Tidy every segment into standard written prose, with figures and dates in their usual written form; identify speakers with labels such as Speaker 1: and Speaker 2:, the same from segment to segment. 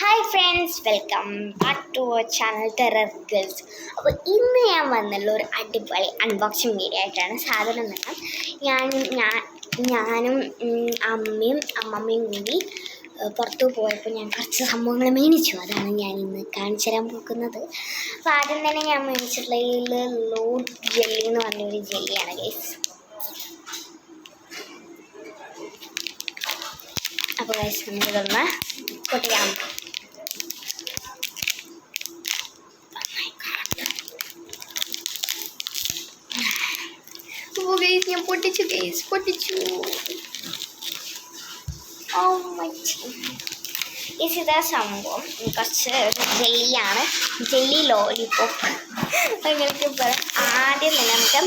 Speaker 1: Hi friends, welcome back to our channel Terror Girls. അപ്പോൾ ഇന്ന് ഞാൻ വന്നുള്ള ഒരു അടിപൊളി അൺബോക്സിങ് വീഡിയോ ആയിട്ടാണ്. സാധനം തന്നെ ഞാനും അമ്മമ്മയും കൂടി പുറത്തു പോയപ്പോൾ ഞാൻ കുറച്ച് സംഭവങ്ങൾ മേടിച്ചു. അതാണ് ഞാൻ ഇന്ന് കാണിച്ചു തരാൻ പോകുന്നത്. അപ്പോൾ ആദ്യം തന്നെ ഞാൻ മേടിച്ചിട്ടുള്ള ലോഡ് ജെല്ലി എന്ന് പറഞ്ഞൊരു ജെല്ലിയാണ് ഗൈസ്. അപ്പോൾ ഗൈസ് നമുക്കിതൊന്ന് പൊട്ടിക്കാം. ഞാൻ പൊട്ടിച്ചു. ഇതാ സംഭവം. കുറച്ച് ജെല്ലിയാണ്, ജെല്ലി ലോലിപോപ്പ് അങ്ങനെയൊക്കെ പറയാം. ആദ്യം തന്നെ നമുക്ക്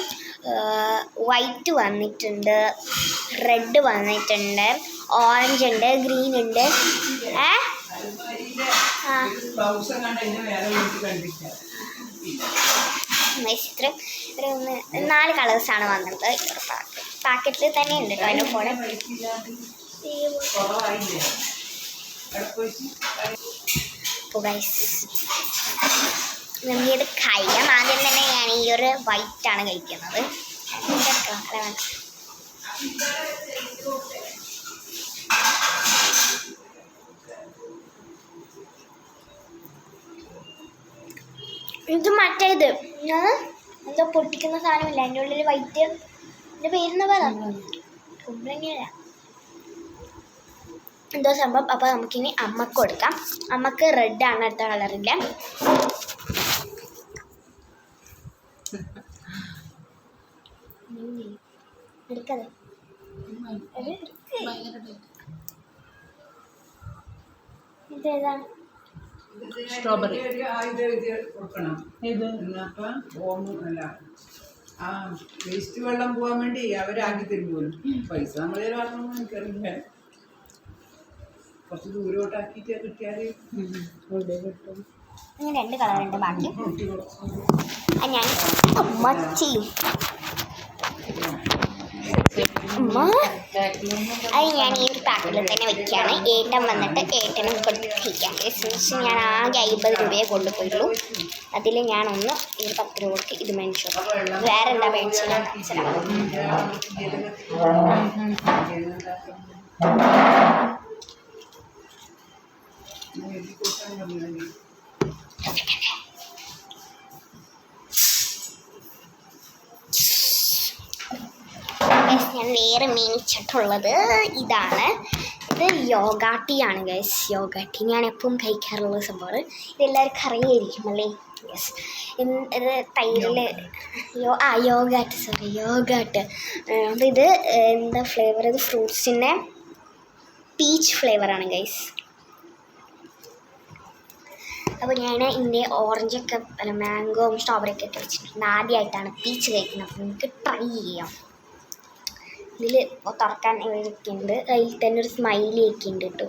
Speaker 1: വൈറ്റ് വന്നിട്ടുണ്ട്, റെഡ് വന്നിട്ടുണ്ട്, ഓറഞ്ച് ഉണ്ട്, ഗ്രീൻ ഉണ്ട്. ഇത്രയും ഒരു 4 കളേഴ്സാണ് വന്നത്. പാക്കറ്റിൽ തന്നെ ഉണ്ട് കേട്ടോ അതിൻ്റെ ഫോണ്. നമുക്കിത് കഴിയാം. ആദ്യം തന്നെ ഞാൻ ഈ ഒരു വൈറ്റാണ് കഴിക്കുന്നത്. ഇത് മറ്റേത് എന്തോ പൊട്ടിക്കുന്ന സാധനമില്ല, എൻ്റെ ഉള്ളിൽ വൈറ്റ്. എൻ്റെ പേരെന്ന് പറയാം, കുമ്പളങ്ങ എന്തോ സംഭവം. അപ്പോൾ നമുക്കിനി അമ്മക്ക് കൊടുക്കാം. അമ്മക്ക് റെഡ് ആണ്, അടുത്ത കളറില്ല. എടുക്കത് ഇതേതാ?
Speaker 2: സ്ട്രോബെറി. വേസ്റ്റ് വെള്ളം പോകാൻ വേണ്ടി അവരാക്കി തരുമ്പോഴും പൈസ നമ്മളെ എനിക്കറിയില്ല. കുറച്ച് ദൂരോട്ടാക്കിയിട്ട് കിട്ടിയാല് കിട്ടും.
Speaker 1: അങ്ങനെ 2 കളറുണ്ട്. ബാക്കി ഞാൻ അമ്മ ചെയ്യും. അത് ഞാൻ ഈ ഒരു പാക്കറ്റിൽ തന്നെ വെക്കുകയാണ്. ഏട്ടൻ വന്നിട്ട് ഏട്ടനും കൊടുത്തിരിക്കാം. ഞാൻ ആകെ 50 രൂപയെ കൊണ്ടുപോയുള്ളൂ. അതിൽ ഞാനൊന്ന് ഈ 10 രൂപയ്ക്ക് ഇത് മേടിച്ചു. വേറെ എന്താ മേടിച്ചു ഞാൻ ഞാൻ വേറെ മേടിച്ചിട്ടുള്ളത് ഇതാണ്. ഇത് യോഗാട്ടിയാണ് ഗൈസ്. യോഗാട്ടി ഞാൻ എപ്പോഴും കഴിക്കാറുള്ള സംഭവമാണ്. ഇതെല്ലാവർക്കും അറിയായിരിക്കും അല്ലേ? യെസ്. ഇത് തൈരിൽ യോഗാട്ട്. അപ്പോൾ ഇത് എന്താ ഫ്ലേവർ? ഇത് ഫ്രൂട്ട്സിൻ്റെ പീച്ച് ഫ്ലേവറാണ് ഗൈസ്. അപ്പോൾ ഞാൻ ഇതിൻ്റെ ഓറഞ്ചൊക്കെ മാംഗോയും സ്ട്രോബെറിയൊക്കെ ഇട്ട് വെച്ചിട്ടുണ്ട്. ആദ്യമായിട്ടാണ് പീച്ച് കഴിക്കുന്നത്. അപ്പോൾ നമുക്ക് ട്രൈ ചെയ്യാം. ഇതിൽ തുറക്കാൻ ഇതൊക്കെ ഉണ്ട്. അതിൽ തന്നെ ഒരു സ്മൈലി ഒക്കെ ഉണ്ട് കേട്ടോ.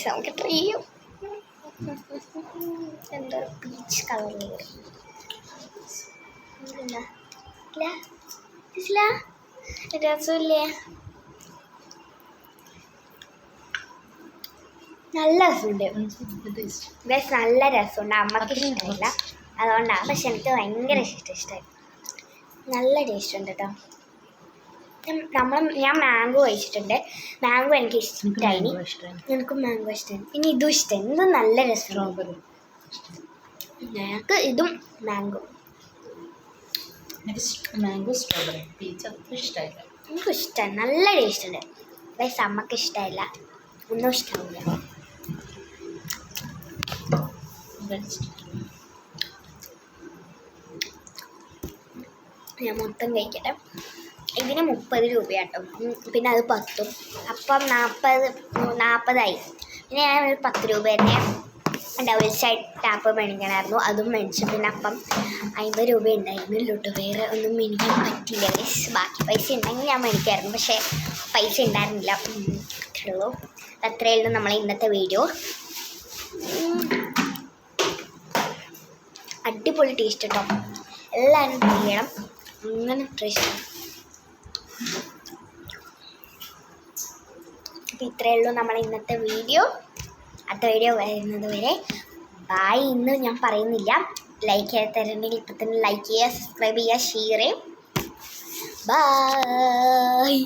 Speaker 1: നമുക്ക് ട്രൈ ചെയ്യും. എന്താ പീച്ച് കളറിൽ രസമില്ലേ? നല്ല രസമുണ്ട് ഗൈസ്, നല്ല രസമുണ്ട്. അമ്മക്ക് ഇഷ്ടമില്ല, അതുകൊണ്ടാണ്. പക്ഷെ എനിക്ക് ഭയങ്കര ഇഷ്ടമായി. നല്ല ടേസ്റ്റ് ഉണ്ട് കേട്ടോ. ഞാൻ മാംഗോ കഴിച്ചിട്ടുണ്ട്. മാംഗോ എനിക്ക് ഇഷ്ടമായി. എനിക്കും മാംഗോ ഇഷ്ടമായി. പിന്നെ ഇതും ഇഷ്ടമായി. ഇതും നല്ല രസം. ഞങ്ങൾക്ക് ഇതും മാംഗോ
Speaker 2: സ്ട്രോബെറി പീച്ച് അത്ര ഇഷ്ടമായില്ല.
Speaker 1: എനിക്കും ഇഷ്ടമായി. നല്ല ടേസ്റ്റ് ഉണ്ട്. ഗൈസ് അമ്മക്ക് ഇഷ്ടമായില്ല, ഒന്നും ഇഷ്ടമാവില്ല. ഞാൻ മൊത്തം കഴിക്കട്ടെ. ഇതിന് 30 രൂപയാട്ടോ. പിന്നെ അത് 10. അപ്പം 40 പിന്നെ ഞാൻ ഒരു 10 രൂപ തന്നെ ഡബിൾ സൈഡ് ടാപ്പ് മേടിക്കണമായിരുന്നു. അതും മേടിച്ചു. പിന്നെ അപ്പം 50 രൂപ ഉണ്ടായിരുന്നില്ല കേട്ടോ. വേറെ ഒന്നും മേടിക്കാൻ പറ്റില്ല ഗൈസ്. ബാക്കി പൈസ ഉണ്ടെങ്കിൽ ഞാൻ മേടിക്കായിരുന്നു, പക്ഷേ പൈസ ഉണ്ടായിരുന്നില്ല. ഉള്ളൂ. അത്രയായിരുന്നു നമ്മളെ ഇന്നത്തെ വീഡിയോ. അടിപൊളി ടേസ്റ്റ് കേട്ടോ, എല്ലാവരും ട്രൈ ചെയ്യണം. അങ്ങനെ ടേസ്റ്റ്. അപ്പോൾ ഇത്രയേ ഉള്ളൂ നമ്മളെ ഇന്നത്തെ വീഡിയോ. അടുത്ത വീഡിയോ വരുന്നത് വരെ ബായ്. ഇന്ന് ഞാൻ പറയുന്നില്ല, ലൈക്ക് ചെയ്ത് തരുന്നുണ്ടെങ്കിൽ ഇപ്പം തന്നെ ലൈക്ക് ചെയ്യുക, സബ്സ്ക്രൈബ് ചെയ്യുക, ഷെയർ ചെയ്യുക. ബായ്.